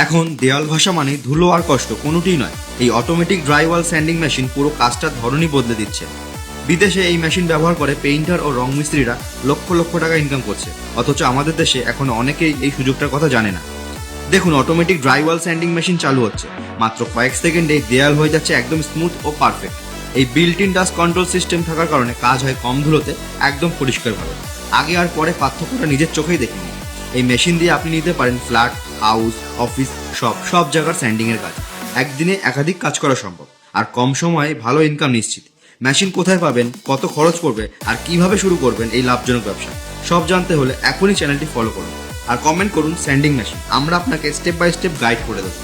এখন দেওয়াল ঘষা মানে ধুলো আর কষ্ট কোনোটিই নয়। এই অটোমেটিক ড্রাইওয়াল স্যান্ডিং মেশিন পুরো কাজটার ধরনই বদলে দিচ্ছে। বিদেশে এই মেশিন ব্যবহার করে পেইন্টার ও রং মিস্ত্রিরা লক্ষ লক্ষ টাকা ইনকাম করছে, অথচ আমাদের দেশে এখনো অনেকেই এই সুযোগটার কথা জানে না। দেখুন, অটোমেটিক ড্রাইওয়াল স্যান্ডিং মেশিন চালু হচ্ছে, মাত্র কয়েক সেকেন্ডে দেয়াল হয়ে যাচ্ছে একদম স্মুথ ও পারফেক্ট। এই built in dust control system থাকার কারণে কাজ হয় কম ধুলোতে, একদম পরিষ্কারভাবে। আগে আর পরে পার্থক্যটা নিজের চোখেই দেখিনি। এই মেশিন দিয়ে আপনি নিতে পারেন ফ্ল্যাট, হাউস, অফিস, সব জায়গার স্যান্ডিং এর কাজ। একদিনে একাধিক কাজ করা সম্ভব, আর কম সময়ে ভালো ইনকাম নিশ্চিত। মেশিন কোথায় পাবেন, কত খরচ পড়বে, আর কিভাবে শুরু করবেন এই লাভজনক ব্যবসা, সব জানতে হলে এখনই চ্যানেলটি ফলো করুন আর কমেন্ট করুন স্যান্ডিং মেশিন। আমরা আপনাকে স্টেপ বাই স্টেপ গাইড করে দেবো।